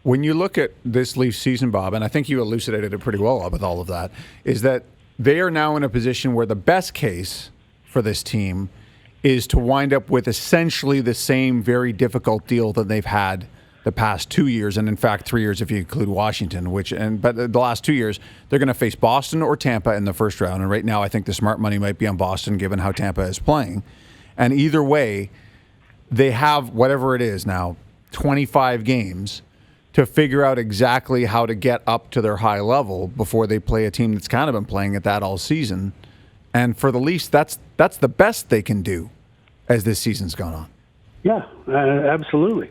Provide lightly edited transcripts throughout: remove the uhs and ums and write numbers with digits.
When you look at this Leafs season, Bob, and I think you elucidated it pretty well with all of that, is that they are now in a position where the best case for this team is to wind up with essentially the same very difficult deal that they've had the past 2 years, and in fact 3 years if you include Washington. But the last 2 years, they're going to face Boston or Tampa in the first round. And right now, I think the smart money might be on Boston, given how Tampa is playing. And either way, they have whatever it is now, 25 games to figure out exactly how to get up to their high level before they play a team that's kind of been playing at that all season. And for the Leafs, that's the best they can do as this season's gone on. Yeah, absolutely.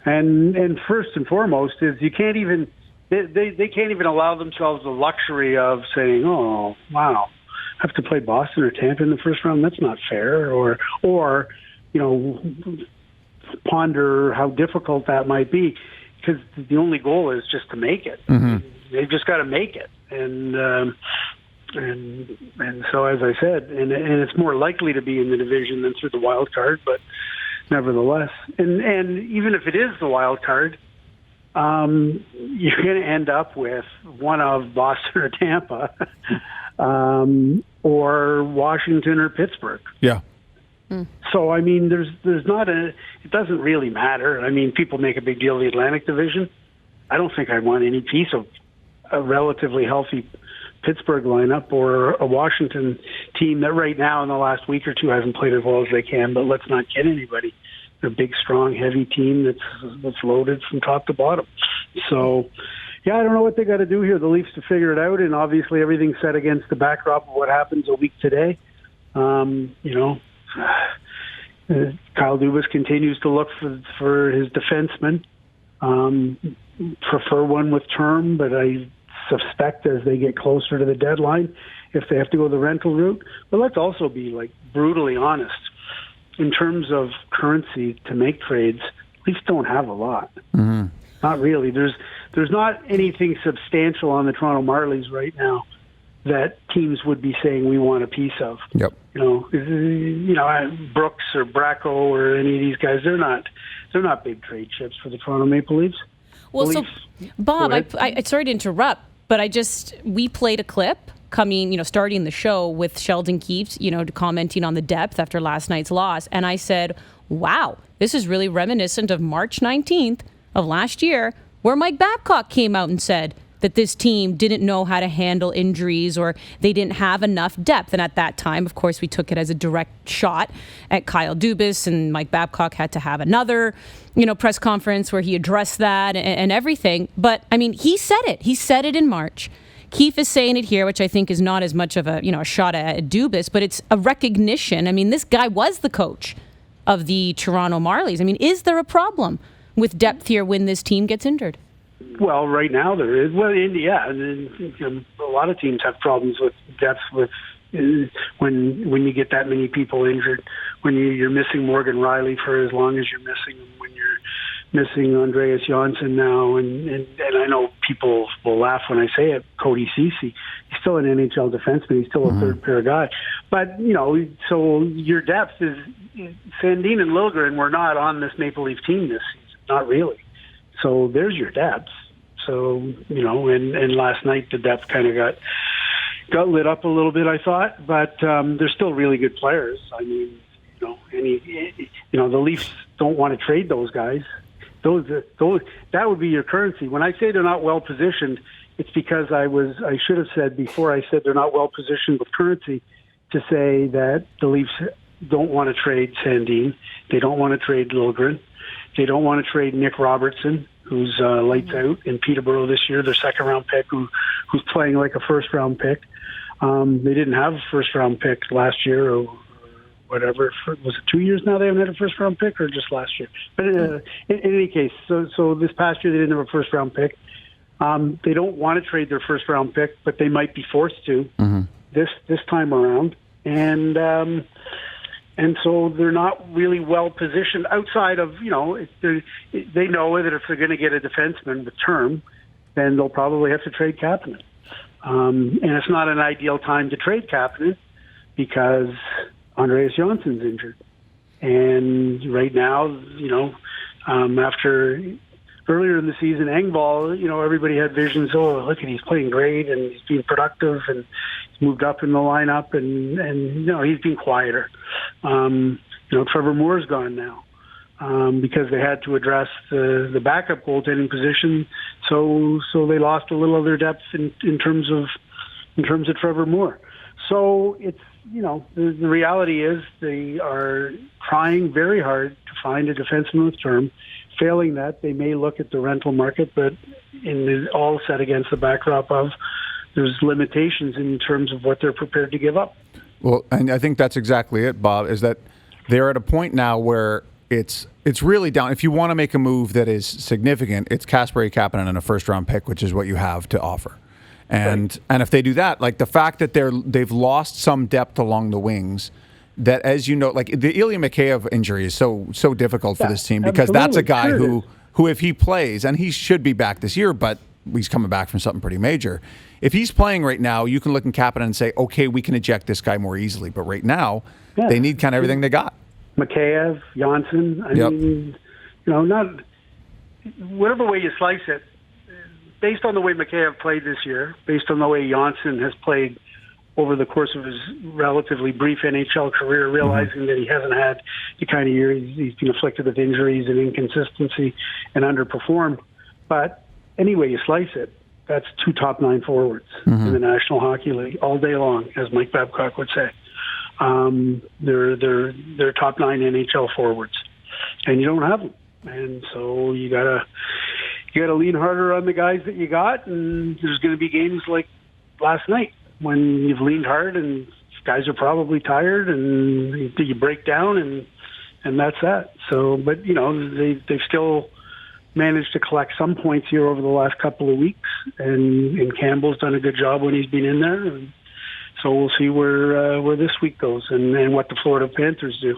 And first and foremost is you can't even they can't even allow themselves the luxury of saying, "Oh, wow, I have to play Boston or Tampa in the first round. That's not fair," or ponder how difficult that might be. Because the only goal is just to make it. Mm-hmm. They've just got to make it, and so as I said, and it's more likely to be in the division than through the wild card. But nevertheless, and even if it is the wild card, you're going to end up with one of Boston or Tampa, or Washington or Pittsburgh. Yeah. So, I mean, there's not it doesn't really matter. I mean, people make a big deal of the Atlantic Division. I don't think I want any piece of a relatively healthy Pittsburgh lineup or a Washington team that right now in the last week or two hasn't played as well as they can, but let's not kid anybody. They're a big, strong, heavy team that's loaded from top to bottom. So, yeah, I don't know what they got to do here, the Leafs, to figure it out, and obviously everything's set against the backdrop of what happens a week today. Kyle Dubas continues to look for his defensemen. Prefer one with term, but I suspect as they get closer to the deadline, if they have to go the rental route. But let's also be brutally honest. In terms of currency to make trades, Leafs don't have a lot. Mm-hmm. Not really. There's not anything substantial on the Toronto Marlies right now that teams would be saying we want a piece of. Yep. Brooks or Bracco or any of these guys, they're not big trade chips for the Toronto Maple Leafs. Well, so Bob, I sorry to interrupt, but we played a clip starting the show with Sheldon Keefe, commenting on the depth after last night's loss, and I said, "Wow, this is really reminiscent of March 19th of last year, where Mike Babcock came out and said that this team didn't know how to handle injuries or they didn't have enough depth." And at that time, of course, we took it as a direct shot at Kyle Dubas, and Mike Babcock had to have another, press conference where he addressed that and everything. But, I mean, he said it. He said it in March. Keefe is saying it here, which I think is not as much of a shot at Dubas, but it's a recognition. I mean, this guy was the coach of the Toronto Marlies. I mean, is there a problem with depth here when this team gets injured? Well, right now there is. Well, yeah, a lot of teams have problems with depth when you get that many people injured. When you're missing Morgan Riley for as long as you're missing him, when you're missing Andreas Johnsson now, and I know people will laugh when I say it. Cody Ceci, he's still an NHL defenseman. He's still a third pair guy. But so your depth is Sandin and Liljegren were not on this Maple Leaf team this season. Not really. So there's your depth. So, and last night the depth kind of got lit up a little bit, I thought, but they're still really good players. I mean, the Leafs don't want to trade those guys. Those that would be your currency. When I say they're not well positioned, it's because I should have said before I said they're not well positioned with currency to say that the Leafs don't want to trade Sandin. They don't want to trade Liljegren. They don't want to trade Nick Robertson, who's lights out in Peterborough this year, their second-round pick, who's playing like a first-round pick. They didn't have a first-round pick last year or whatever. Was it 2 years now they haven't had a first-round pick, or just last year? But in any case, so this past year they didn't have a first-round pick. They don't want to trade their first-round pick, but they might be forced to this time around. And so they're not really well positioned outside of, they know that if they're going to get a defenseman with term, then they'll probably have to trade Kapanen. And it's not an ideal time to trade Kapanen because Andreas Johnsson's injured. And right now, after earlier in the season, Engvall, everybody had visions. Oh, look, he's playing great and he's being productive and he's moved up in the lineup and he's been quieter. Trevor Moore's gone now because they had to address the backup goaltending position. So they lost a little of their depth in terms of Trevor Moore. So it's, the reality is they are trying very hard to find a defenseman with term. Failing that, they may look at the rental market, but all set against the backdrop of there's limitations in terms of what they're prepared to give up. Well, and I think that's exactly it, Bob, is that they're at a point now where it's really down. If you want to make a move that is significant, it's Kasperi Kapanen and a first-round pick, which is what you have to offer. And if they do that, like the fact that they've lost some depth along the wings, that, as you know, like the Ilya Mikheyev injury is so difficult for this team because that's a guy who if he plays, and he should be back this year, but he's coming back from something pretty major. If he's playing right now, you can look in Kapanen and say, okay, we can eject this guy more easily. But right now, they need kind of everything they got. Mikheyev, Janssen, I mean, not whatever way you slice it, based on the way Mikheyev played this year, based on the way Janssen has played over the course of his relatively brief NHL career, realizing that he hasn't had the kind of year he's been afflicted with injuries and inconsistency and underperformed. But anyway you slice it, that's 2 top 9 forwards in the National Hockey League all day long, as Mike Babcock would say. They're top 9 NHL forwards, and you don't have them, and so you gotta lean harder on the guys that you got. And there's going to be games like last night when you've leaned hard and guys are probably tired and you break down and that's that. So, but they've still managed to collect some points here over the last couple of weeks, and Campbell's done a good job when he's been in there. And so we'll see where this week goes and what the Florida Panthers do.